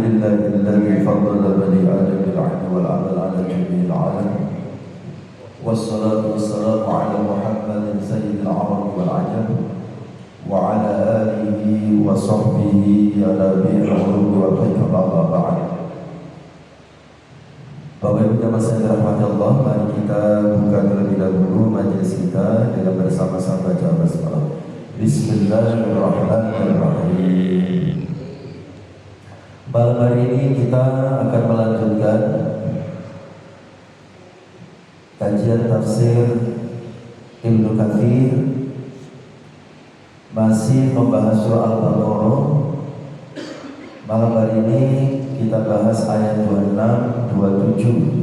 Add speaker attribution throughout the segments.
Speaker 1: لله الذي فضل بني آدم بالعلم والعمل على جميع العالم، والصلاة والسلام على محمد سيد العرب والعجم وعلى آله وصحبه على بير العلوم والحكم. أما بعد. Bapak Ibu jamaah sekalian dirahmati Allah, mari kita buka terlebih dahulu majelis kita dengan bersama-sama baca basmalah. Bismillahirrahmanirrahim. Malam hari ini kita akan melanjutkan kajian tafsir Ibnu Katsir, masih membahas surah Al-Baqarah. Malam hari ini kita bahas ayat 26, 27.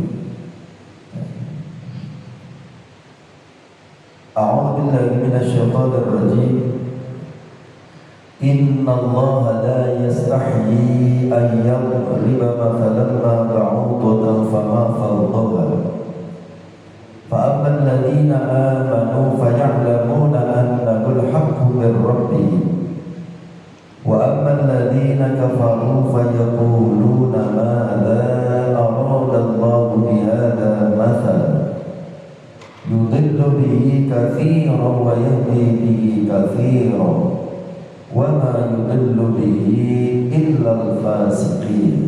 Speaker 1: A'udzu billahi minasyaitonir rajim. Innallaha la yastahyi an yadriba mathalan ma ba'udatan fama fawqaha. Fa ammal ladzina amanu faya'lamuna annahu al-haqqu min rabbihim. Wa ammal ladzina kafaru fayaquluna madza arada Allahu bihadza mathalan yudillu bihi katsiran wa yahdi bihi katsiran wa ma yudillu bihi illa al-fasiqin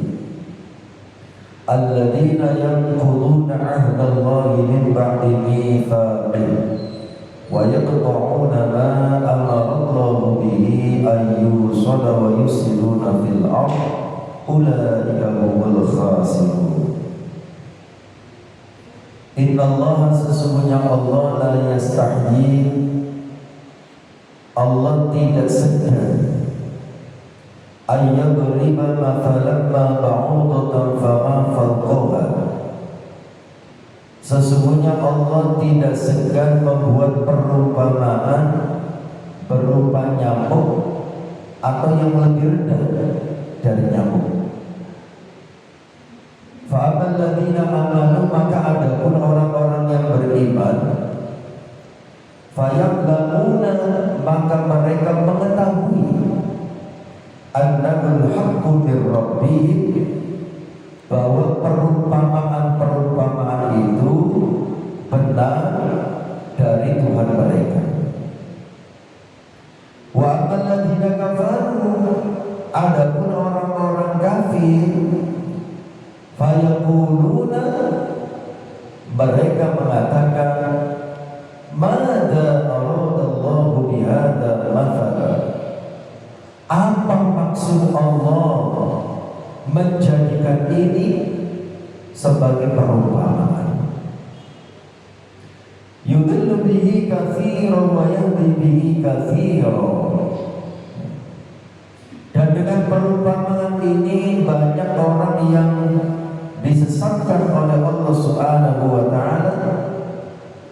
Speaker 1: alladzina yanquduna 'ahda Allahi min ba'di mitsaqihi wa yaqta'una ma amara Allahu bihi an yusala wa yusiluna fil ardh ulaika humul khasirun. Innallaha, sesungguhnya Allah, la yastahyi, Allah tidak segan, ayyadriba mathalan ma ba'udatan fama fawqaha. Sesungguhnya Allah tidak segan membuat perumpamaan berupa nyamuk atau yang lebih rendah dari nyamuk. Fa'amal ladzina amanu, maka adapun orang-orang yang beriman, faya'lamuna, maka mereka mengetahui, annahul haqqu mir rabbihim, bahwa perumpamaan-perumpamaan itu benar dari Tuhan mereka. Wa ammal ladzina kafaru, adapun orang-orang kafir, fayaquluna, mereka mengatakan, madza aradallahu bihadza mathalan, apa maksud Allah menjadikan ini sebagai perumpamaan? Yudillu bihi katsiran wa yahdi bihi katsiran. Dan dengan perumpamaan ini banyak orang yang disesatkan oleh Allah Subhanahu wa ta'ala,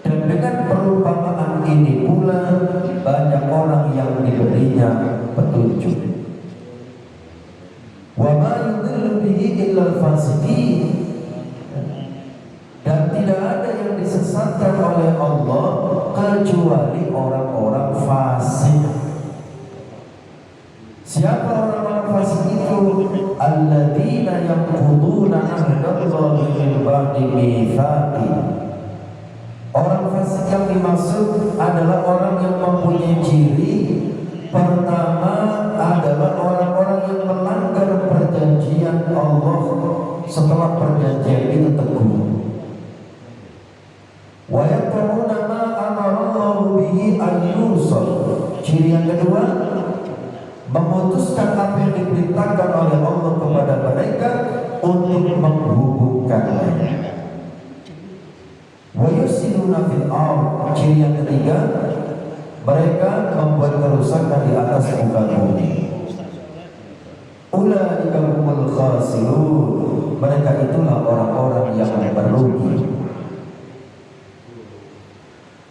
Speaker 1: dan dengan perumpamaan ini pula banyak orang yang diberinya petunjuk. Wa ma yudillu bihi illa al-fasiqin, dan tidak ada yang disesatkan oleh Allah kecuali orang-orang fasik. Siapa orang-orang fasik itu? Alladzina yanquduna 'ahdallahi min ba'di mitsaqihi. Orang fasik yang dimaksud adalah orang yang mempunyai ciri pertama adalah orang-orang yang melanggar perjanjian Allah setelah perjanjian itu teguh. Wa yaquluna ma amara Allahu bihi an yusal. Ciri yang kedua, memutuskan apa yang diperintahkan oleh Allah kepada mereka untuk menghubungkannya. Wa yusiluna fil ardh. Ciri yang ketiga, mereka membuat kerusakan di atas muka bumi. Ulaika humul khasirun. Mereka itulah orang-orang yang merugi.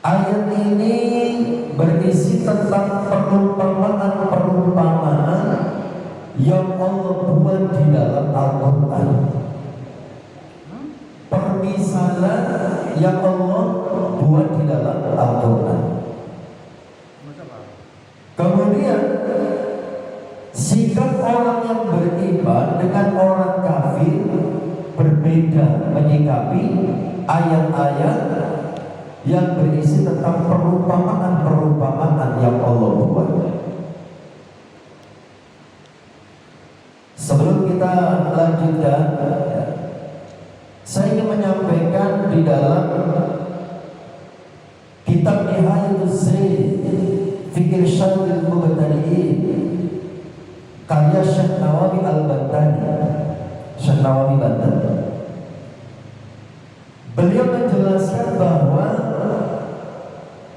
Speaker 1: Ayat ini berisi tentang perumpamaan-perumpamaan yang Allah buat di dalam Al-Quran. Permisalan yang Allah buat di dalam Al-Quran. Kemudian sikap orang yang beriman dengan berbeda menyikapi ayat-ayat yang berisi tentang perumpamaan-perumpamaan yang Allah buat. Sebelum kita lanjutkan, saya ingin menyampaikan di dalam kitab Nihayatus Zaid fi Irsyadil Mubtadi'in karya Syekh Nawawi Al-Bantani, Syekh Nawawi Banten, beliau menjelaskan bahwa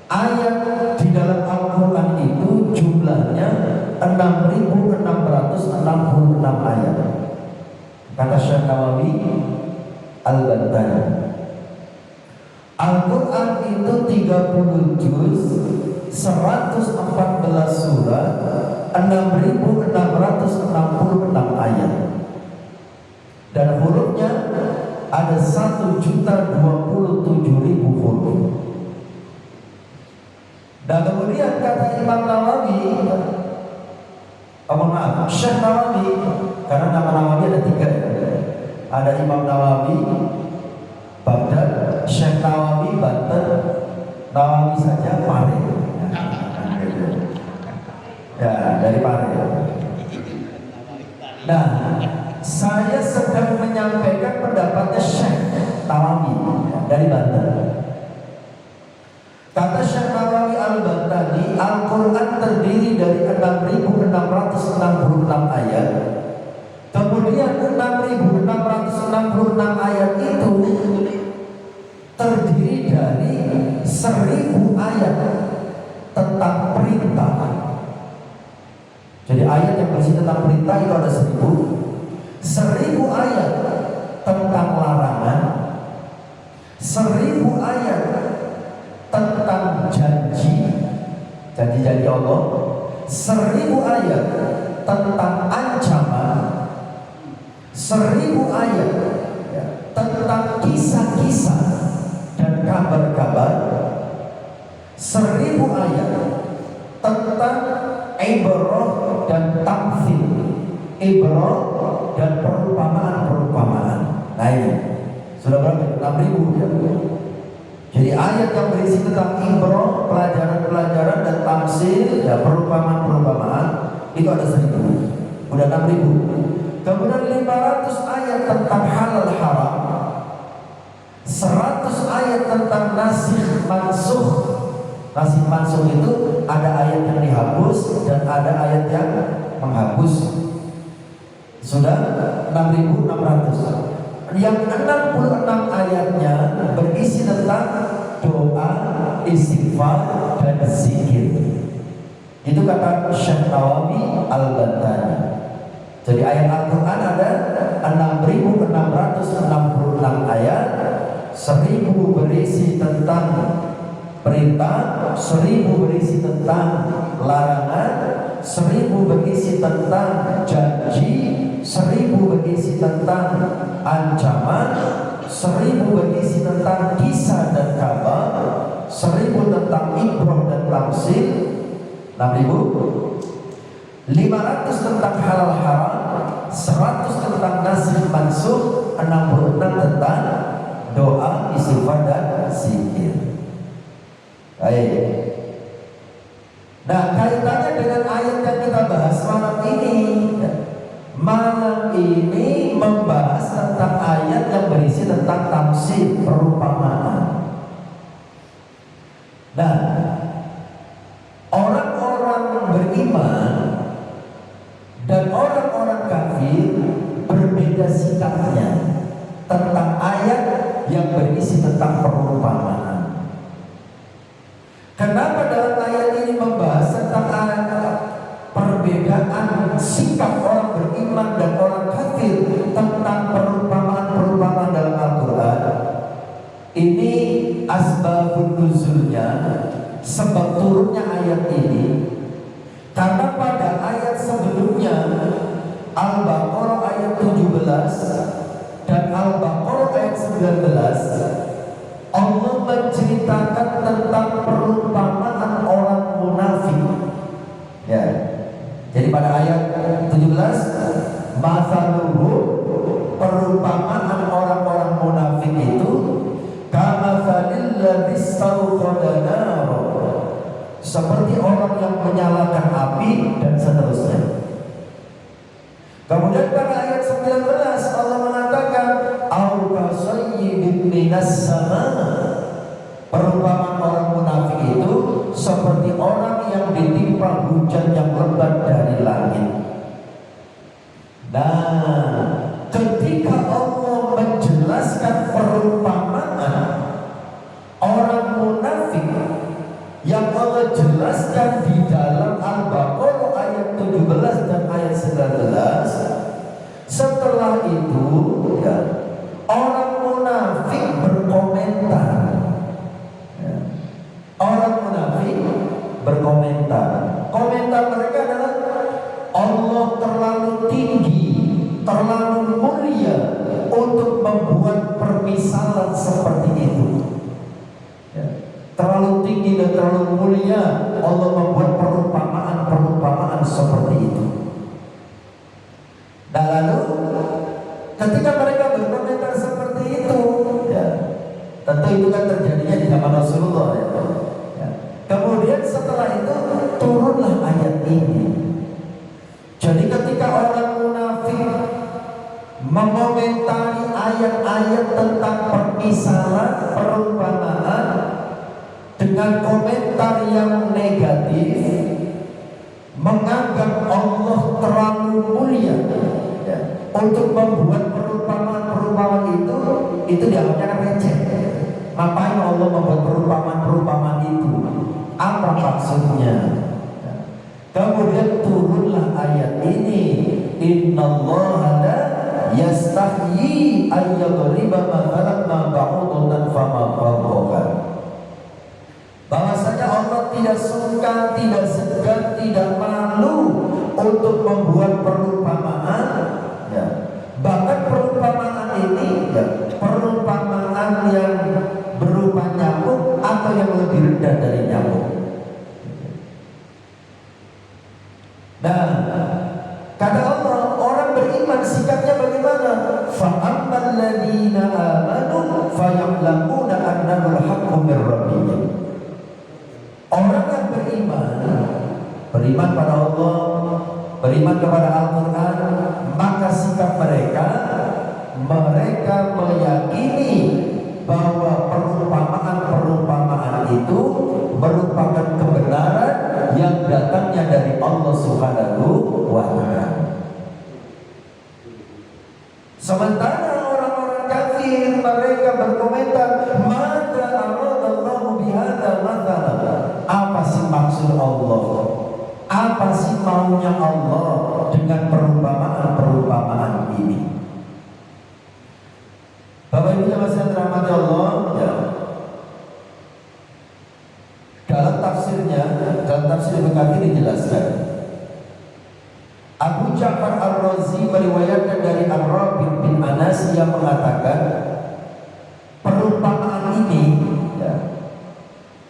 Speaker 1: ayat di dalam Al-Quran itu jumlahnya 6.666 ayat. Kata Syekh Nawawi Al-Bantani, Al-Quran itu 30 juz, 114 surat, 6.666 ayat, dan hurufnya ada 1.027.000 huruf. Dan kemudian kata Imam Nawawi, maaf, Syekh Nawawi, karena nama Nawawi ada 3 ya. Ada Imam Nawawi Baghdad, Syekh Nawawi Banten, Nawawi saja Pare. Ya, dari Pare. Nah, saya sedang menyampaikan pendapatnya Syekh Nawawi dari Banten. Kata Syekh Nawawi Al-Bantani, Al-Quran terdiri dari 6.666 ayat. Kemudian 6.666 ayat itu terdiri dari 1.000 ayat tentang perintah. Jadi ayat yang berisi tentang perintah itu ada 1.000 ayat tentang larangan, 1.000 ayat tentang janji-janji Allah, 1.000 ayat tentang ancaman, 1.000 ayat tentang kisah-kisah dan kabar-kabar, 1.000 ayat tentang ibrah dan tamthil, ibrah dan perumpamaan-perumpamaan. Nah ini sudah berapa? 6.000 ya. Jadi ayat yang berisi tentang ibrah, pelajaran-pelajaran dan tamsil, ya, perumpamaan-perumpamaan itu ada 1.000, udah 6.000. Kemudian 500 ayat tentang halal haram, 100 ayat tentang nasikh mansukh. Nasikh mansukh itu ada ayat yang dihapus dan ada ayat yang menghapus. Sudah 6.600. Yang 66 ayatnya berisi tentang doa, istighfar, dan zikir. Itu kata Syekh Nawawi Al-Bantani. Jadi ayat Al-Quran ada 6.666 ayat, 1.000 berisi tentang perintah, 1.000 berisi tentang larangan, 1.000 berisi tentang janji, 1.000 berisi tentang ancaman, 1.000 berisi tentang kisah dan kabar, 1.000 tentang ibrah dan tamsil, 6.000, 500 tentang halal haram, 100 tentang nasikh mansukh, 66 tentang doa, istighfar dan zikir. Baik. Nah, kaitannya dengan ayat yang kita bahas malam ini. Malam ini membahas tentang ayat yang berisi tentang tamsil, perumpamaan. Nah, orang-orang beriman dan orang-orang kafir berbeda sikapnya tentang ayat yang berisi tentang perumpamaan. Kenapa dalam ayat ini membahas tentang perbedaan sikap orang beriman dan orang kafir tentang perumpamaan-perumpamaan dalam Al-Quran? Ini asbabun nuzulnya, sebab turunnya ayat ini, karena pada ayat sebelumnya Al-Baqarah ayat 17 dan Al-Baqarah ayat 19 Allah menceritakan tentang perumpamaan orang munafik. Ya. Jadi pada ayat 17 masaluhu, perumpamaan orang-orang kalladzi istawqada nar, seperti orang yang menyalakan api dan seterusnya. Kemudian pada ayat 19 Allah mengatakan au kasayyibin minas sama, perumpamaan orang munafik itu seperti orang yang ditimpa hujan yang lebat dari langit. Nah, ketika Allah menjelaskan perumpamaan orang munafik yang Allah jelaskan di dalam Al-Baqarah ayat 17 dan ayat 19, setelah itu ya, orang munafik berkomentar. Ya, orang munafik berkomentar. Komentar mereka adalah Allah terlalu tinggi, terlalu mulia untuk membuat permisalan seperti itu. Ya, terlalu tinggi dan terlalu mulia Allah membuat perumpamaan-perumpamaan seperti itu. Nah lalu ketika mereka berkomentar seperti itu, ya, tentu itu kan terjadinya di zaman Rasulullah ya. Ya. Kemudian setelah itu turunlah ayat ini. Jadi ketika orang munafik mengomentari ayat-ayat tentang permisalan, perumpamaan dengan komentar yang negatif, menganggap Allah terlalu mulia ya, untuk membuat perumpamaan-perumpamaan itu dianggapnya receh. Ngapain Allah membuat perumpamaan-perumpamaan itu? Apa maksudnya? Ya. Kemudian turunlah ayat ini, innallaha la yastahyi ayyadriba mathalan ma ba'udatan fama fawqaha. Bahwasanya Allah tidak suka, tidak segan, tidak malu untuk membuat perumpamaan ya. Bahkan perumpamaan ini ya, perumpamaan yang berupa nyamuk atau yang lebih rendah dari nyamuk. Nah, kata Allah, orang beriman sikapnya bagaimana? Fa'ammal ladzina amanu faya'lamuna annahul haqqu mir rabbihim. Orang yang beriman pada Allah, beriman kepada Al-Quran, maka sikap mereka meyakini bahwa perumpamaan-perumpamaan itu merupakan kebenaran yang datangnya dari Allah Subhanahu wa Ta'ala. Sementara orang-orang kafir mereka berkomentar, "Maka aradallahu bihadza mathalan." Apa sih maksud Allah? Apa sih maunya Allah dengan perumpamaan-perumpamaan ini? Bapak Ibu yang masih dirahmati Allah, ya. Dalam tafsirnya, dalam tafsir Ibnu Katsir dijelaskan, Abu Ja'far Ar-Razi meriwayatkan dari Ar-Rabi' bin Anas yang mengatakan perumpamaan ini ya,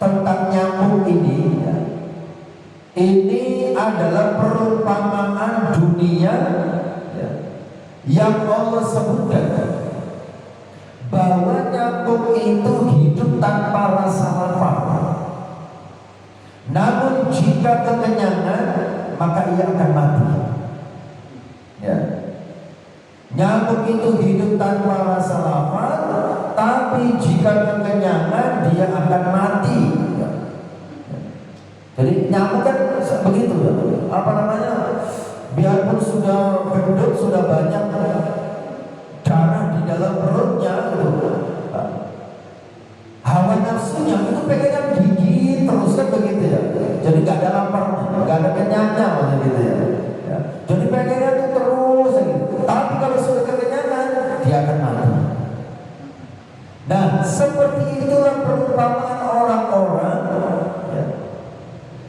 Speaker 1: tentang nyamuk ini ya, ini adalah perumpamaan dunia ya, yang Allah sebutkan bahwa nyamuk itu hidup tanpa rasa lapar. Namun jika kekenyangan maka ia akan mati. Ya. Nyamuk itu hidup tanpa rasa lapar, tapi jika kekenyangan dia akan mati. Ya. Jadi nyamuk kan begitu ya. Apa namanya? Biarpun sudah gendut, sudah banyak darah di dalam perutnya gitu. Hawa nafsunya itu pengennya gigit terus kan begitu ya. Jadi gak ada laparnya, gak ada kenyangnya gitu ya. Ya. Jadi pengennya itu terus gitu. Tapi kalau sudah kekenyangan dia akan mati. Nah seperti itulah perumpamaan orang-orang ya,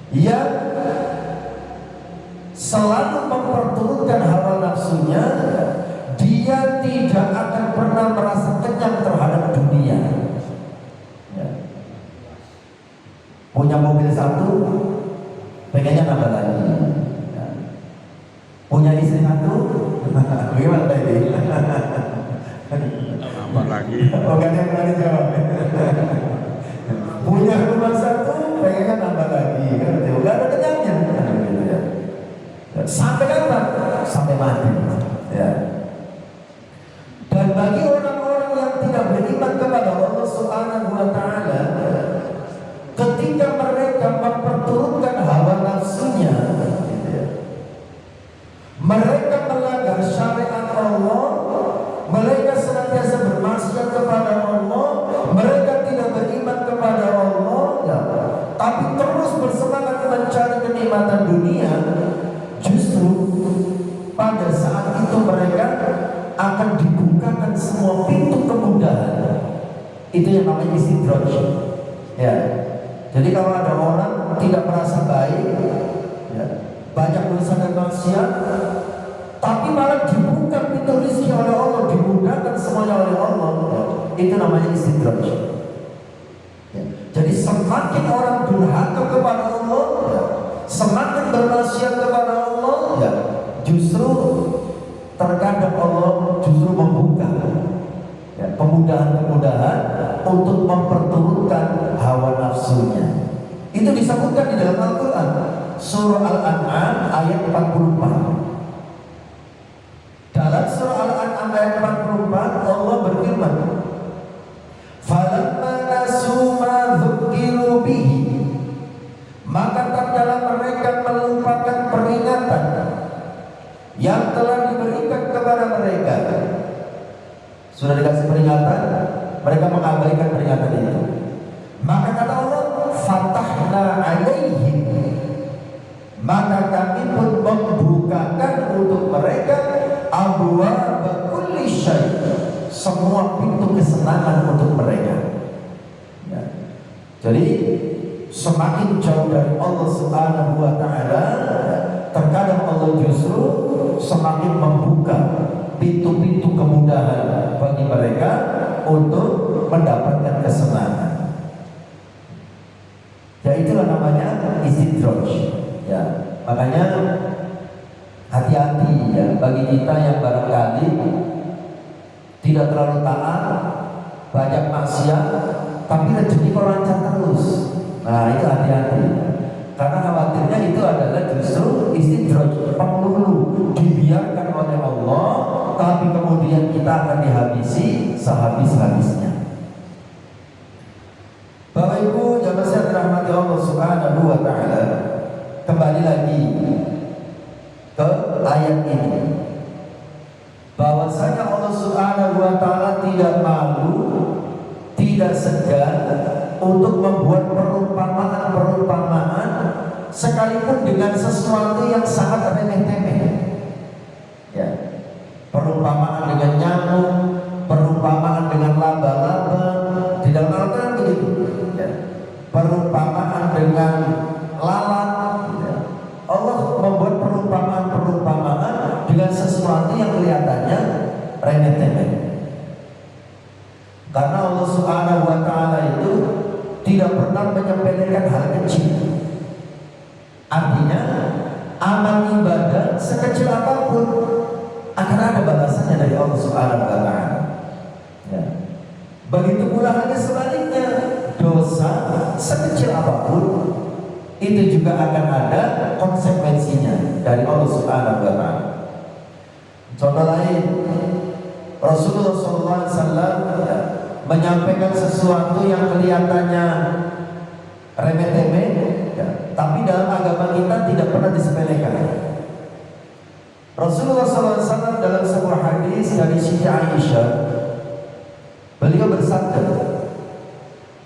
Speaker 1: yang selalu memperturutkan hawa nafsunya. Dia tidak akan pernah merasa kenyang terhadap dunia ya. Punya mobil satu pengennya nambah lagi ya. Punya istri satu gimana tadi? Nambah lagi. Oh gak ada yang berani jawab. cuma satu, pengennya nambah lagi kan, nggak ada kenyangnya kan, gitu ya. Sampai kapan? Sampai mati ya. Dan bagi orang-orang yang tidak beriman kepada Allah Subhanahu wa Ta'ala, ketika mereka memperturutkan hawa nafsunya, gitu ya, mereka melanggar syariat Allah, mereka senantiasa bermaksiat kepada Allah, mereka tidak beriman kepada Allah ya, tapi terus bersemangat mencari kenikmatan dunia. Justru pada saat itu mereka akan dibukakan semua pintu kemudahan. Itu yang namanya istidraj ya. Jadi kalau ada orang tidak merasa baik ya, banyak dosa dan maksiat, tapi malah dibuka pintu rezeki oleh Allah, dimudahkan semuanya oleh Allah ya, itu namanya istidraj ya. Jadi semakin orang durhaka kepada Allah ya, semakin bermaksiat kepada Allah ya, justru terkadang Allah justru membuka ya, kemudahan-kemudahan untuk memperturutkan hawa nafsunya. Itu disebutkan di dalam Al-Quran, surah Al-An'am ayat 44. Dalam surah Al-An'am ayat 44 Allah berfirman, "Falamma nasu ma dzukiru bihi," maka tatkala mereka melupakan peringatan yang telah diberikan kepada mereka. Sudah dikasih peringatan, mereka mengabaikan peringatan itu. Maka kata Allah, "Fatahna alaihim," maka kami pun membukakan untuk mereka abwaaba kulli syai', semua pintu kesenangan untuk mereka ya. Jadi semakin jauh dari Allah Subhanahu wa Ta'ala, terkadang Allah justru semakin membuka pintu-pintu kemudahan bagi mereka untuk mendapatkan kesenangan. Ya itulah namanya istidraj ya. Makanya hati-hati ya bagi kita yang barangkali tidak terlalu taat, banyak maksiat, tapi rezeki kok lancar terus. Nah itu hati-hati, karena khawatirnya itu adalah justru istidraj, penghulu, dibiarkan oleh Allah, tapi kemudian kita akan dihabisi sehabis-habisnya. Bapak Ibu jamaah sekalian dirahmati Allah Subhanahu wa Ta'ala, kembali lagi ke ayat ini, bahwasanya Allah Subhanahu wa Ta'ala tidak malu, tidak segan untuk membuat perumpamaan-perumpamaan sekalipun dengan sesuatu yang sangat remeh-temeh ya. Perumpamaan dengan nyamuk, perumpamaan dengan laba-laba, di dalam Al-Quran begitu ya. Perumpamaan dengan lalat ya. Allah membuat perumpamaan-perumpamaan dengan sesuatu yang kelihatannya remeh-temeh, karena Allah Subhanahu wa Ta'ala itu tidak pernah menyepelekan hal kecil. Artinya amal ibadah sekecil apapun akan ada balasannya dari Allah Subhanahu wa Ta'ala ya. Begitu pula halnya sebaliknya, dosa sekecil apapun itu juga akan ada konsekuensinya dari Allah Subhanahu wa Ta'ala. Contoh lain, Rasulullah SAW ya, menyampaikan sesuatu yang kelihatannya remeh-temeh ya, tapi dalam agama kita tidak pernah disepelekan. Rasulullah SAW dalam sebuah hadis dari Siti Aisyah, beliau bersabda,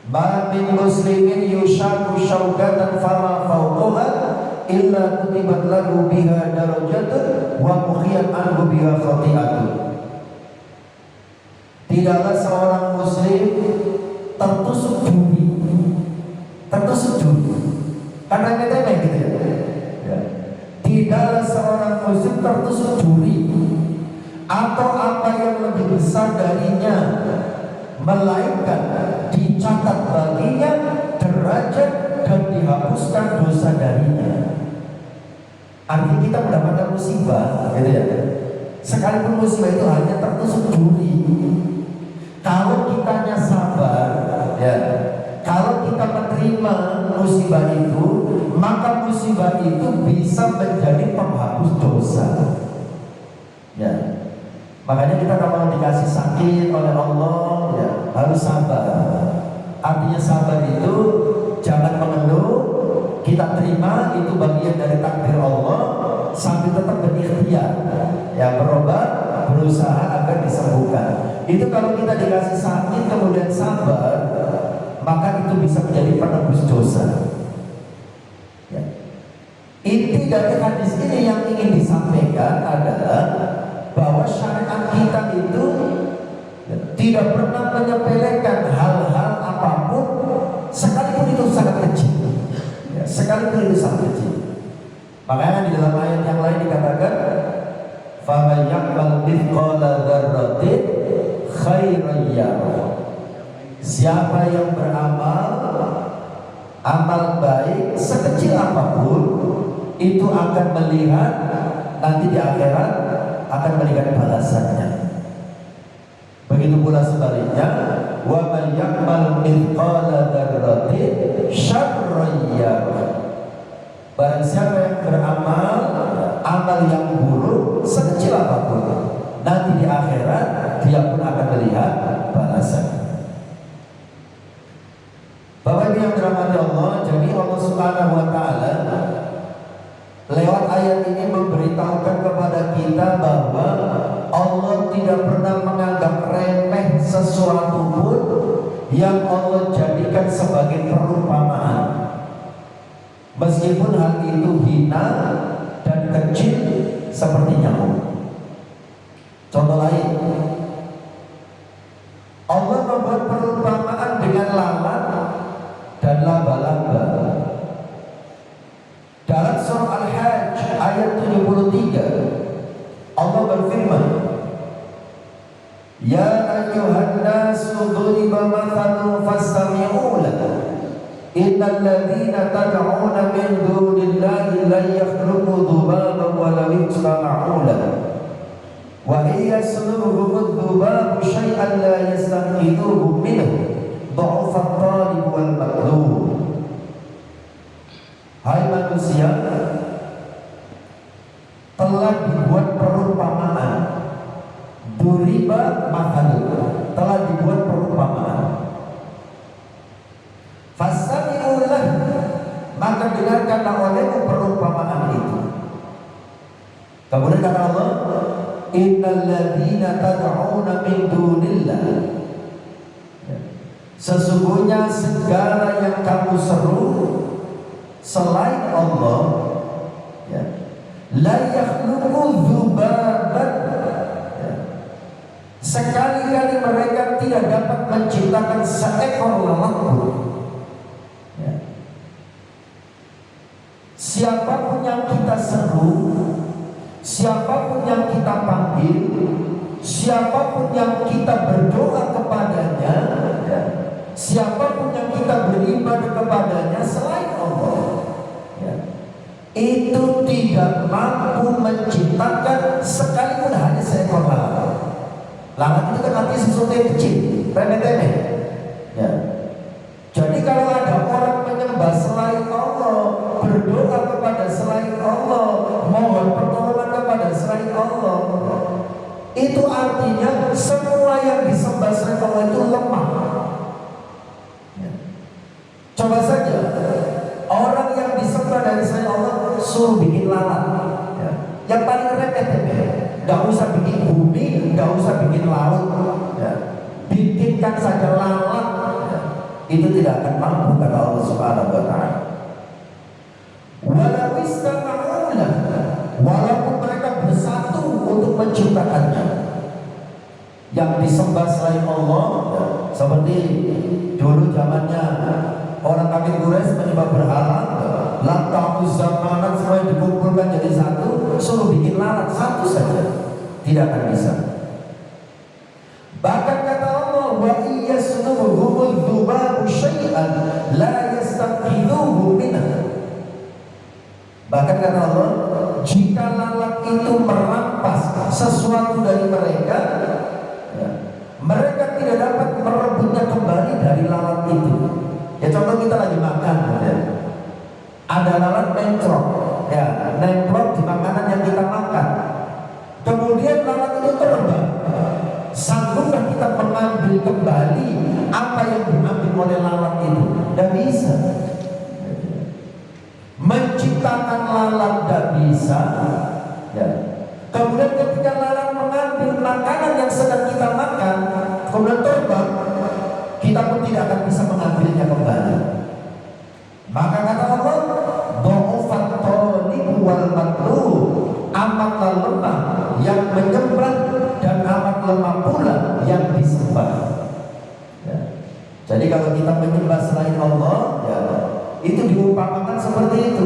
Speaker 1: "Ma min muslimin yushaku syaukatan fama fawqaha illa kutibat lahu biha darajatun wa mukhiyat anhu biha khati'atun." Tidaklah seorang muslim tertusuk duri, karena remeh-temeh gitu ya. Tidaklah seorang muslim tertusuk duri atau apa yang lebih besar darinya, melainkan dicatat baginya derajat dan dihapuskan dosa darinya. Artinya kita mendapatkan musibah gitu ya. Sekalipun musibah itu hanya tertusuk duri, kalau kitanya sabar ya, kalau kita menerima terima musibah itu, maka musibah itu bisa menjadi penghapus dosa. Ya, makanya kita kalau dikasih sakit oleh Allah, ya harus sabar. Artinya sabar itu jangan mengeluh, kita terima itu bagian dari takdir Allah, sambil tetap berikhtiar, ya berobat, berusaha agar disembuhkan. Itu kalau kita dikasih sakit kemudian sabar, maka itu bisa menjadi penebus dosa. Ya. Inti dari hadis ini yang ingin disampaikan adalah bahwa syariat kita itu tidak pernah menyepelekan hal-hal apapun, sekalipun itu sangat kecil. Ya, sekalipun itu sangat kecil. Makanya di dalam ayat yang lain dikatakan, "Faman ya'mal mithqala dzarratin khairan yarah." Siapa yang beramal amal baik sekecil apapun, itu akan melihat nanti di akhirat, akan melihat balasannya. Begitu pula sebaliknya, wa man ya'mal mithqala dzarratin syarran yarah. Barang siapa yang beramal amal yang buruk sekecil apapun, nanti di akhirat dia pun akan melihat balasannya. Bapak Ibu yang dirahmati Allah, jadi Allah Subhanahu wa taala lewat ayat ini memberitahukan kepada kita bahwa Allah tidak pernah menganggap remeh sesuatu pun yang Allah jadikan sebagai perumpamaan. Meskipun hal itu hina dan kecil seperti nyamuk. Contoh lain, Allah membuat perumpamaan dengan lalat dan laba-laba. Dalam surah Al-Hajj ayat 73, Allah berfirman, "Ya ayyuhan nasu duriba mathalun fastami'u lahu. Innal ladzina tad'una min dunillahi lan yakhluqu dhubaban wa law ijtama'u lahu. Wa in yaslubhum adh-dhubabu syai'an la yastanqidhuhu minhu. Dha'afa at-talib wal matlub." Hai manusia, telah dibuat perumpamaan. Duriba mathalun, telah dibuat perumpamaan. Fastami'u lahu, maka dengarkanlah olehmu perumpamaan itu. Kemudian kata Allah, "Innal ladzina tad'una min dunillah." Sesungguhnya segala yang kamu seru selain Allah, ya, la yakhluqu dzubaban, ya, sekali-kali mereka tidak dapat menciptakan seekor lalat pun. Ya. Siapapun yang kita seru, siapapun yang kita panggil, siapapun yang kita berdoa kepadanya, ya, siapapun yang kita beribadah kepadanya selain Allah, ya, itu tidak mampu menciptakan sekalipun hanya seekor lalat. Lalat itu kan artinya sesuatu yang kecil, remeh-temeh. Ya. Jadi kalau ada orang menyembah selain Allah, berdoa kepada selain Allah, mohon pertolongan kepada selain Allah, itu artinya semua yang disembah selain Allah itu lemah. Coba saja orang yang disembah dari selain Allah suruh bikin lalat, ya, yang paling remeh-temeh, gak usah bikin bumi, gak usah bikin laut, ya, bikinkan saja lalat, ya, itu tidak akan mampu kata Allah Subhanahu wa taala. Walau istama'u lahu, walaupun mereka bersatu untuk menciptakannya, yang disembah selain Allah, ya, seperti dulu zamannya orang kafir Quraisy menyembah berhala, lantamu zamanan semuanya dikumpulkan jadi satu, suruh bikin lalat satu saja, tidak akan bisa. Bahkan kata Allah, wa iyasnuhumul dhubabu syai'an la yastanqidhuhu minhu. Bahkan kata Allah, jika lalat itu merampas sesuatu dari mereka, ya, mereka tidak dapat merebutnya kembali dari lalat itu. Ya contoh kita lagi makan, ya. Ada lalat mencrot, ya, nemplok di makanan yang kita makan. Kemudian lalat itu terbang. Sanggupkah kita mengambil kembali apa yang diambil oleh lalat itu? Tidak bisa. Menciptakan lalat tidak bisa, ya. Kemudian ketika lalat mengambil makanan yang sedang kita makan, kemudian terbang, kita pun tidak akan bisa mengambilnya kembali. Maka kata Allah, dha'ufat thalibu wal matlub, amatlah lemah yang menyembah dan amat lemah pula yang disembah. Ya. Jadi kalau kita menyembah selain Allah, ya, itu diumpamakan seperti itu.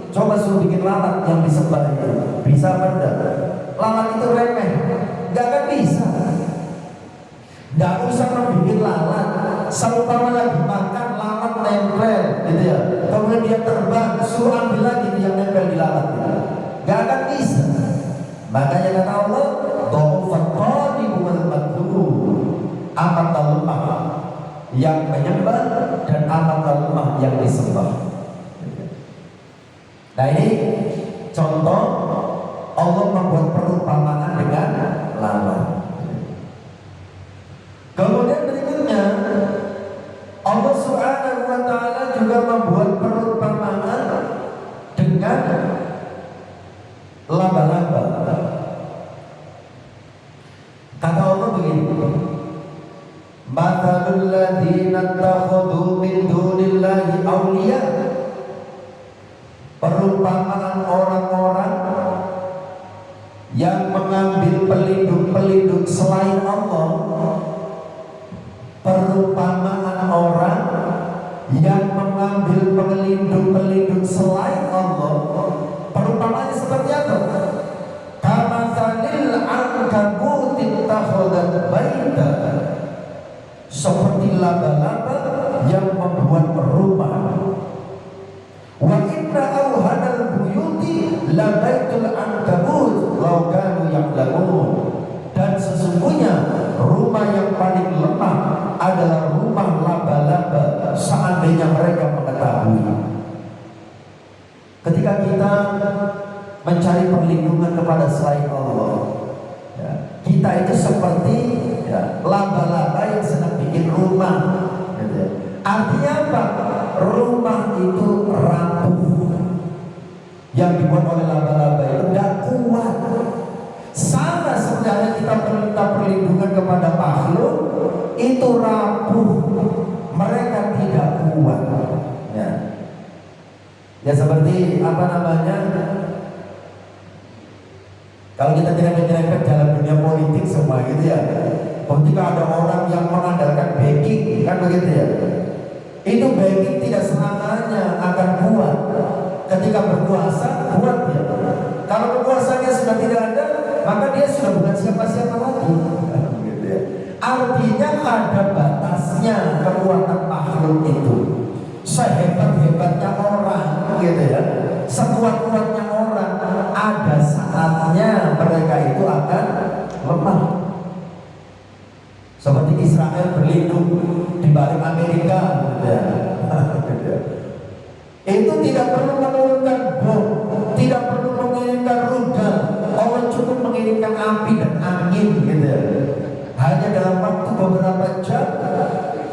Speaker 1: Coba suruh bikin lalat yang disembah itu, bisa apa enggak? Lalat itu remeh, nggak akan bisa. Nggak usah membuat lalat, seumpama lagi makan lalat nempel, gitu ya. Kemudian dia terbang, suruh ambil lagi yang nempel di lalat itu, nggak akan bisa. Makanya kata Allah, dha'ufat thalibu wal matlub, amat lemah yang menyembah dan amat lemah yang disembah. Nah ini contoh Allah membuat perumpamaan dengan lalat. Kemudian berikutnya Allah Subhanahu wa ta'ala juga membuat perumpamaan dengan laba-laba. Kata Allah begini, mathalul ladzina ittakhadhu min dunillahi awliya, perumpamaan orang-orang yang mengambil pelindung-pelindung selain Allah. Perumpamaan orang yang mengambil pelindung-pelindung selain Allah, perumpamaannya seperti apa? Kamatsalil ankabut ittakhadhat baita, seperti laba-laba yang membuat rumah. Wa inna awhanal buyuti la baitul ankabut law kanu ya'lamun, dan sesungguhnya rumah yang paling lemah adalah rumah laba-laba seandainya mereka mengetahui. Ketika kita mencari perlindungan kepada selain Allah, ya, kita itu seperti, ya, laba-laba yang sedang bikin rumah, gitu. Artinya apa? Rumah itu rapuh. Yang dibuat oleh laba-laba itu tidak kuat. Sama sebenarnya kita meminta perlindungan kepada makhluk itu rapuh, mereka tidak kuat. Ya, ya seperti apa namanya? Kalau kita tidak menyerempet dalam dunia politik semua gitu ya. Ketika ada orang yang mengandalkan backing, kan begitu ya. Itu backing tidak selamanya akan kuat. Ketika berkuasa kuat ya. Kalau kekuasaannya sudah tidak ada, maka dia sudah bukan siapa-siapa lagi. Gitu ya. Artinya ada batasnya kekuatan makhluk itu. Sehebat-hebatnya orang, gitu ya, sekuat-kuatnya orang, ada saatnya mereka itu akan lemah. Seperti Israel berlindung di balik Amerika, gitu ya. Itu tidak perlu menurunkan bom, tidak perlu mengirimkan rudal, Allah cukup mengirimkan api dan angin, gitu ya. Hanya dalam waktu beberapa jam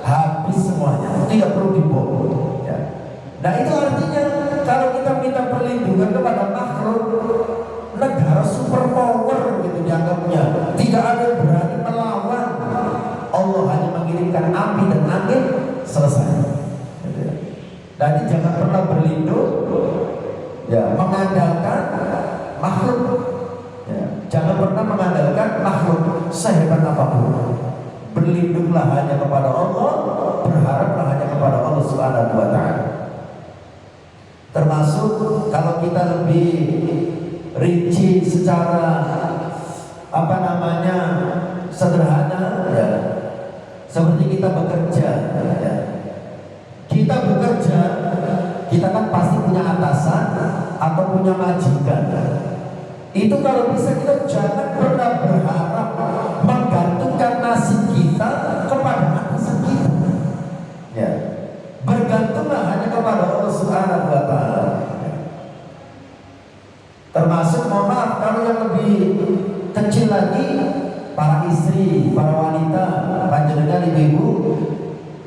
Speaker 1: habis semuanya, tidak perlu dibom. Ya. Nah itu artinya kalau kita minta perlindungan kepada makhluk, negara superpower gitu dianggapnya, tidak ada yang berani melawan. Allah hanya mengirimkan api dan angin, selesai. Gitu ya. Jadi jangan pernah berlindung, ya, mengandalkan makhluk. Ya. Jangan pernah mengandalkan makhluk sehebat apapun. Berlindunglah hanya kepada Allah, berharaplah hanya kepada Allah Subhanahu wa ta'ala. Termasuk kalau kita lebih rinci secara apa namanya sederhana, ya, seperti kita bekerja, ya. Kita bekerja, kita kan pasti punya atasan atau punya majikan. Itu kalau bisa kita jangan pernah berharap menggantungkan nasib kita kepada atasan kita. Ya. bergantunglah hanya kepada Allah Subhanahu wa taala. Termasuk mohon maaf kalau yang lebih kecil lagi, para istri, para wanita, panjenengan ibu-ibu,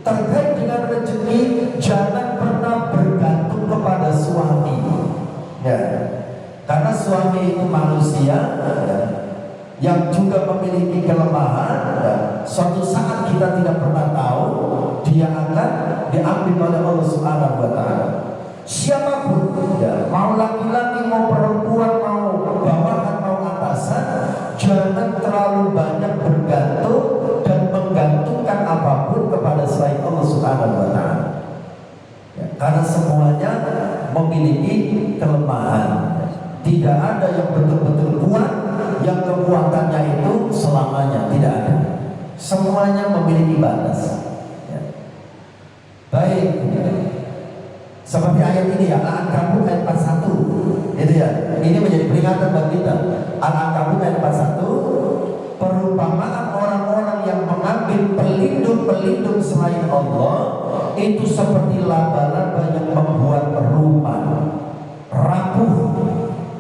Speaker 1: terkait dengan rezeki jangan pernah bergantung kepada suami. Ya. Karena suami itu manusia, ya, yang juga memiliki kelemahan, ya. Suatu saat kita tidak pernah tahu dia akan diambil oleh Allah Subhanahu wa taala. Siapapun, ya, mau laki-laki, mau perempuan, mau bawahan, mau atasan, jangan terlalu banyak bergantung dan menggantungkan apapun kepada selain Allah Subhanahu wa taala. Ya, karena semuanya memiliki kelemahan. Tidak ada yang betul-betul kuat, yang kekuatannya itu selamanya, tidak ada. Semuanya memiliki batas. Ya. Baik, seperti ayat ini ya, Al-Ankabut ayat 41, itu ya. Ini menjadi peringatan bagi kita. Al-Ankabut ayat 41, perumpamaan orang-orang yang mengambil pelindung-pelindung selain Allah itu seperti laba-laba yang membuat rumah rapuh,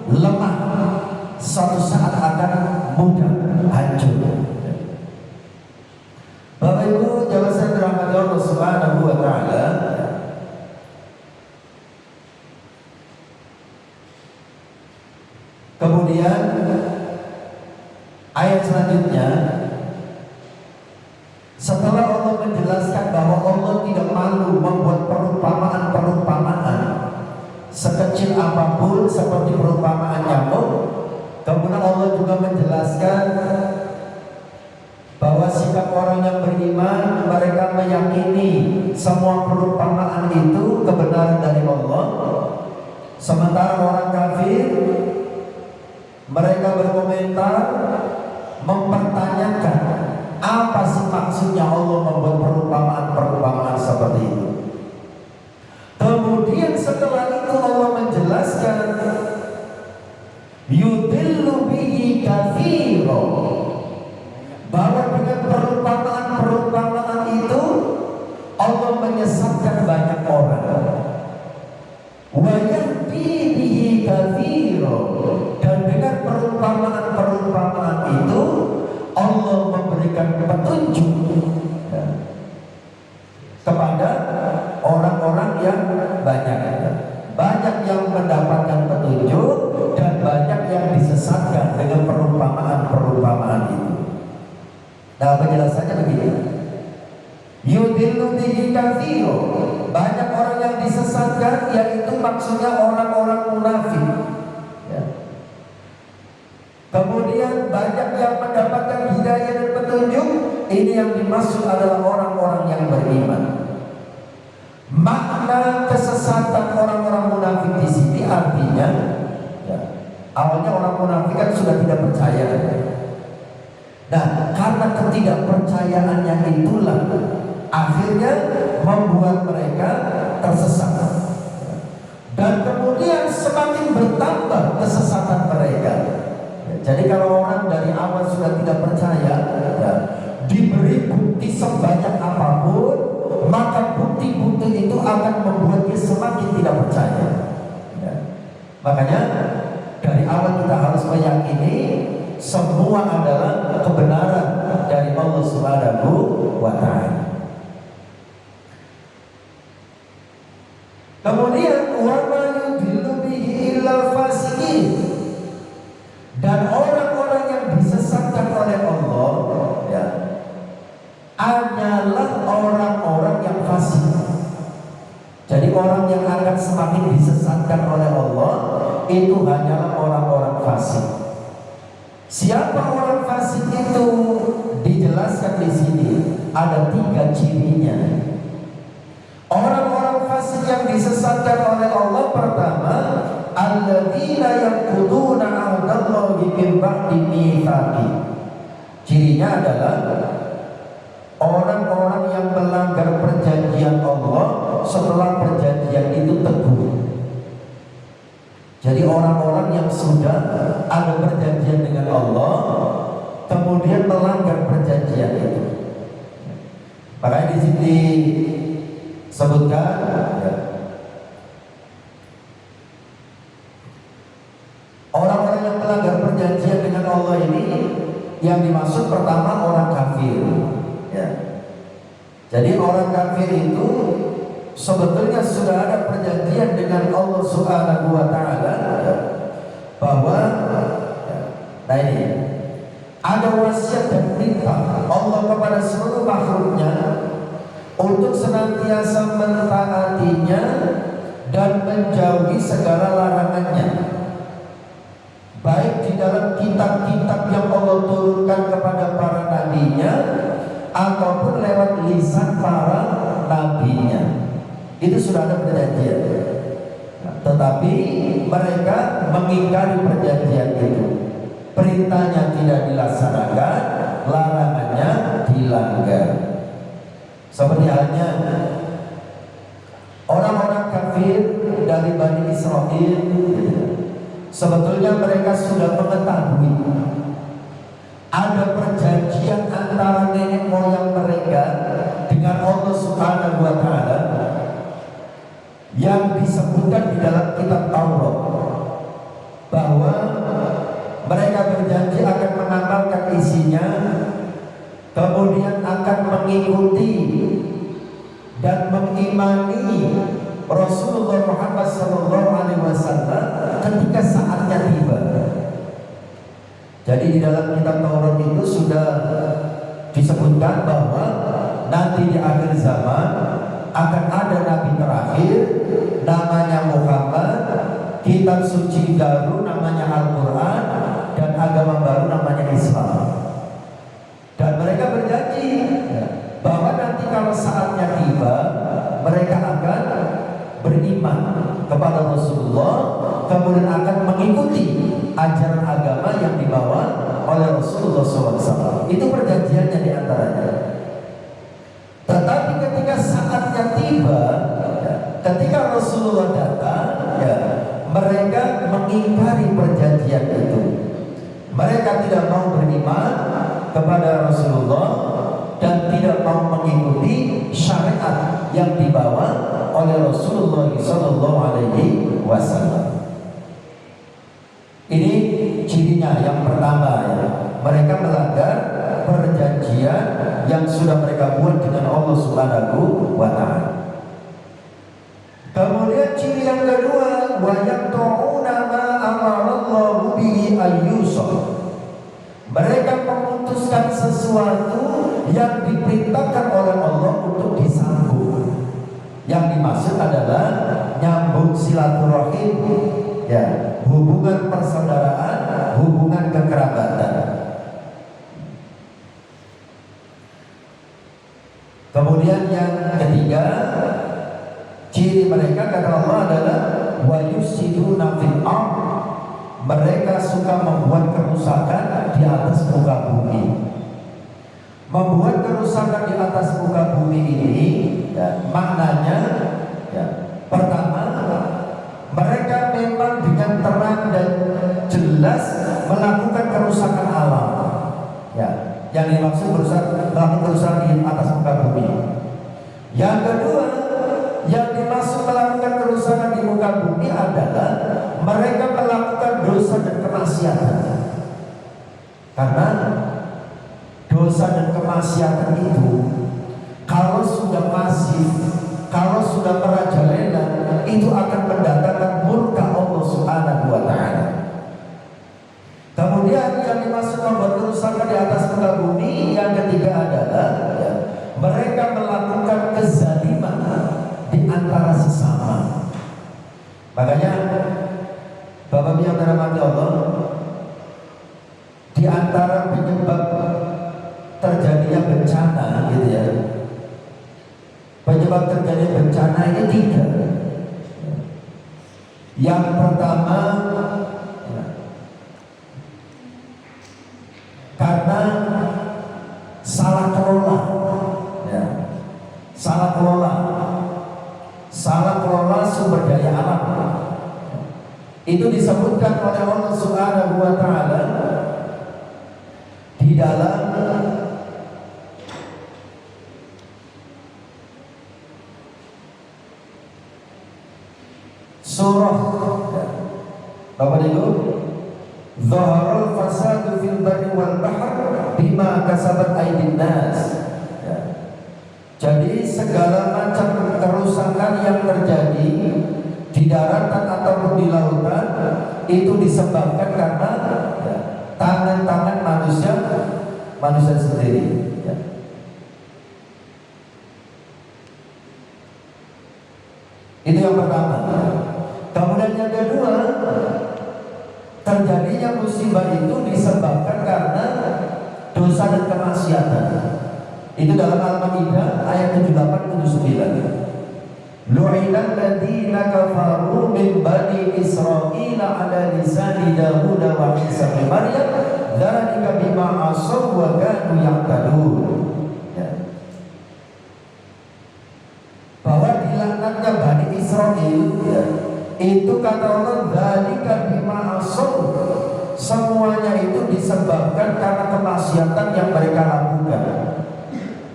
Speaker 1: lemah, suatu saat akan mudah hancur. Bapak Ibu jamaah sekalian dirahmati Allah Subhanahu wa taala, kemudian ayat selanjutnya, setelah Allah menjelaskan bahwa Allah tidak malu membuat perumpamaan-perumpamaan sekecil apapun seperti perumpamaan nyamuk, kemudian Allah juga menjelaskan bahwa sikap orang yang beriman, mereka meyakini semua perumpamaan itu kebenaran dari Allah. Sementara orang kafir, mereka berkomentar, mempertanyakan apa sih maksudnya Allah membuat perumpamaan-perumpamaan seperti itu. Kemudian setelah itu Allah menjelaskan yudillu bihi katsira, bahwa dengan perumpamaan-perumpamaan itu Allah menyesatkan banyak orang. Wa yahdi bihi katsira, dan dengan perumpamaan-perumpamaan itu Allah memberikan petunjuk, ya, kepada orang-orang yang banyak yang mendapatkan petunjuk dan banyak yang disesatkan dengan perumpamaan-perumpamaan itu. Nah, penjelasannya begini. Yudillu bihi katsira, banyak orang yang disesatkan, yaitu maksudnya orang-orang munafik. Ya. Kemudian banyak yang mendapatkan hidayah dan petunjuk, ini yang dimaksud adalah orang-orang yang beriman. Makna kesesatan orang-orang munafik di sini artinya, ya, awalnya orang munafik kan sudah tidak percaya. Nah, karena ketidakpercayaannya itulah akhirnya membuat mereka tersesat. Dan kemudian semakin bertambah kesesatan mereka. Jadi kalau orang dari awal sudah tidak percaya, ya, diberi bukti sebanyak apapun, maka bukti-bukti itu akan membuat dia semakin tidak percaya. Ya. Makanya dari awal kita harus meyakini semua adalah kebenaran dari Allah Subhanahu wa ta'ala. Kemudian wa ma yudillu bihi illal fasiqin, dan orang-orang yang disesatkan oleh Allah, ya, hanyalah orang-orang yang fasik. Jadi orang yang akan semakin disesatkan oleh Allah itu hanyalah orang-orang fasik. Siapa orang fasik itu? Dijelaskan di sini ada 3 cirinya. Orang-orang fasik yang disesatkan oleh Allah, pertama, alladzina yanquduna 'ahdallahi min ba'di mitsaqi. Cirinya adalah orang-orang yang melanggar perjanjian Allah setelah perjanjian itu teguh. Jadi orang-orang yang sudah ada perjanjian dengan Allah kemudian melanggar perjanjian itu. Makanya di sini sebutkan ya, orang-orang yang melanggar perjanjian dengan Allah ini yang dimaksud pertama orang kafir ya. Jadi orang kafir itu sebetulnya sudah ada perjanjian dengan Allah Subhanahu wa taala ya, bahwa ya, nah ini ada wasiat dan perintah Allah kepada seluruh makhluknya untuk senantiasa mentaatinya dan menjauhi segala larangannya, baik di dalam kitab-kitab yang Allah turunkan kepada para nabinya ataupun lewat lisan para nabinya. Itu sudah ada perjanjian. Nah, tetapi mereka mengingkari perjanjian itu. Perintahnya tidak dilaksanakan, larangannya dilanggar. Seperti halnya orang-orang kafir dari Bani Israel, sebetulnya mereka sudah mengetahui ada perjanjian antara nenek moyang mereka dengan Allah Subhanahu wa taala yang disebutkan di dalam kitab Taurat, bahwa mereka berjanji akan mengamalkan isinya, kemudian akan mengikuti dan mengimani Rasulullah Muhammad SAW ketika saatnya tiba. Jadi di dalam kitab Taurat itu sudah disebutkan bahwa nanti di akhir zaman akan ada nabi terakhir namanya Muhammad, kitab suci baru namanya Al-Quran, dan agama baru namanya Islam. Dan mereka berjanji bahwa nanti kalau saatnya tiba mereka akan beriman kepada Rasulullah, kemudian akan mengikuti ajaran agama yang dibawa oleh Rasulullah SAW. Itu perjanjiannya di antaranya. Tetapi ketika saatnya tiba, ketika Rasulullah datang, ya, mereka mengingkari perjanjian itu. Mereka tidak mau beriman kepada Rasulullah dan tidak mau mengikuti syariat yang dibawa oleh Rasulullah SAW. Ini cirinya yang pertama ya. Mereka melanggar perjanjian yang sudah mereka buat dengan Allah Subhanahu wa taala. Kemudian ciri yang kedua, wa yaqta'una ma amarallahu bihi ayyusal. Mereka memutuskan sesuatu yang diperintahkan oleh Allah untuk disambung. Yang dimaksud adalah nyambung silaturahim, ya, hubungan persaudaraan, hubungan kekerabatan. Kemudian yang ketiga, ciri mereka kata Allah adalah wa yusiduna fil ardh. Mereka suka membuat kerusakan di atas muka bumi. Membuat kerusakan di atas muka bumi ini ya, maknanya ya, pertama, mereka memang dengan terang dan jelas melakukan kerusakan alam ya, yang dimaksud melakukan kerusakan di atas muka bumi. Yang kedua, yang dimaksud melakukan kerusakan di muka bumi adalah mereka melakukan dosa dan kemaksiatan. Karena dosa dan kemaksiatan itu kalau sudah masif, kalau sudah merajalela, itu akan mendatangkan murka Allah Subhanahu wa taala. Kemudian yang dimaksud membuat kerusakan di atas muka bumi yang ketiga adalah ya, mereka melakukan kezaliman di antara sesama. Makanya Bapak yang dirahmati Allah, di antara penyebab terjadinya bencana gitu ya, penyebab terjadinya bencana ini tiga. Yang pertama ya, karena salah kelola ya, salah kelola sumber daya alam. Itu disebutkan oleh Allah Subhanahu wa taala di dalam surah apa itu? Zaharul fasadu fil barri wal bahr bima kasabat aydin nas. Jadi segala macam kerusakan yang terjadi di daratan atau di lautan itu disebabkan karena tangan-tangan manusia sendiri. Itu yang pertama. Kemudian yang kedua, terjadinya musibah itu disebabkan karena dosa dan kemaksiatan. Itu dalam Al-Maidah ayat 78-79. Lu'inal ladzina kafaru min bani Israila ala lisani Dawud wa Isa bin Maryam dzalika bima asaw wa kanu ya'tadun. Bahwa dilaknatnya Bani Israel itu kata Allah dzalika bima asaw, semuanya itu disebabkan karena kemaksiatan yang mereka lakukan.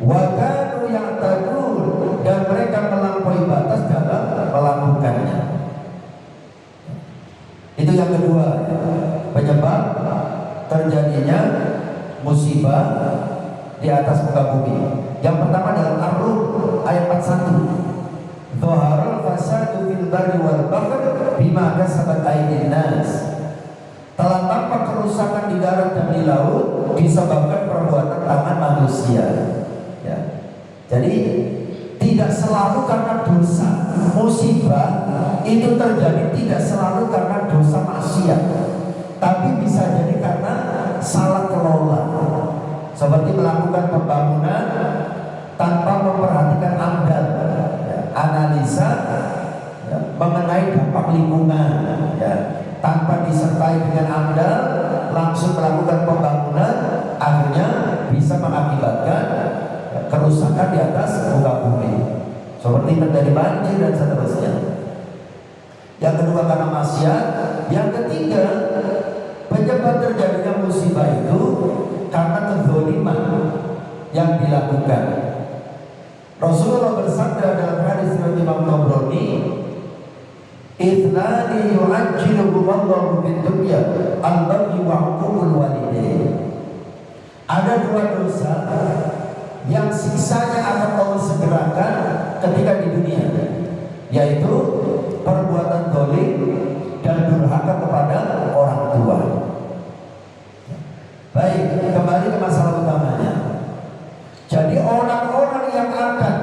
Speaker 1: Wa kanu ya'tadun, dan mereka melampaui batas dalam melakukannya. Itu yang kedua, penyebab terjadinya musibah di atas muka bumi. Yang pertama dalam Ar-Rum ayat 41. Zaharul fasadu fil barri wal bahr bima kasabat aydin nas. Telah tampak kerusakan di darat dan di laut disebabkan perbuatan tangan manusia. Ya. Jadi tidak selalu karena dosa. Musibah itu terjadi tidak selalu karena dosa maksiat, tapi bisa jadi karena salah kelola. Seperti melakukan pembangunan tanpa memperhatikan AMDAL, analisa mengenai dampak lingkungan, tanpa disertai dengan AMDAL, langsung melakukan pembangunan, akhirnya bisa mengakibatkan kerusakan di atas muka bumi, seperti terjadi banjir dan seterusnya. Yang kedua karena maksiat. Yang ketiga, penyebab terjadinya musibah itu karena kezaliman yang dilakukan. Rasulullah bersabda dalam hadis riwayat Imam Tabrani, "Ithnani yu'ajjiluhumullahu fid dunya al-baghy wa 'uqul walidain." Ada dua dosa yang siksanya akan Allah segerakan ketika di dunia, yaitu perbuatan zalim dan durhaka kepada orang tua. Baik, kembali ke masalah utamanya. Jadi orang-orang yang akan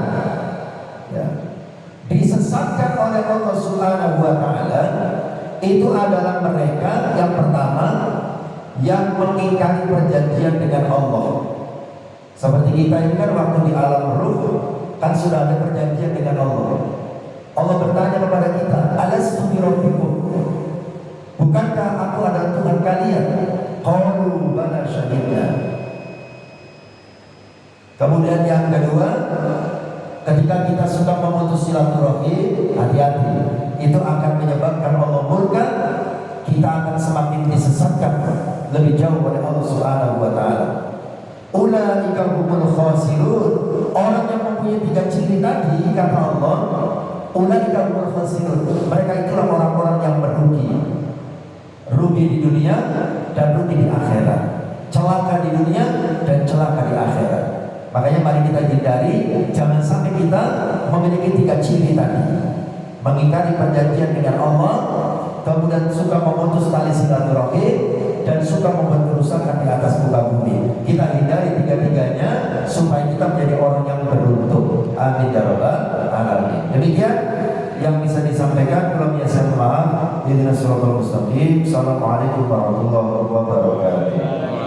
Speaker 1: disesatkan oleh Allah Subhanahu wa Ta'ala itu adalah mereka yang pertama yang mengingkari perjanjian dengan Allah. Seperti kita ini kan waktu di alam ruh kan sudah ada perjanjian dengan Allah. Allah bertanya kepada kita, alastu bi rabbikum, bukankah aku adalah Tuhan kalian? Qalu bala syahidna. Kemudian yang kedua, ketika kita sudah memutus silaturahmi, hati-hati, itu akan menyebabkan Allah murka. Kita akan semakin disesatkan lebih jauh oleh Allah Subhanahu wa Ta'ala. Ulaika humul khasirun, orang yang mempunyai tiga ciri tadi kata Allah, ulaika humul khasirun, mereka itulah orang-orang yang merugi. Rugi di dunia dan rugi di akhirat, celaka di dunia dan celaka di akhirat. Makanya mari kita hindari, jangan sampai kita memiliki tiga ciri tadi: mengingkari perjanjian dengan Allah, kemudian suka memutus tali silaturahmi, dan suka membuat kerusakan di atas muka bumi. Kita hindari tiga-tiganya supaya kita menjadi orang yang beruntung. Amin ya rabbal alamin. Demikian yang bisa disampaikan. Belum ya, saya maaf. Ihdinas siratal mustaqim. Assalamualaikum warahmatullahi wabarakatuh.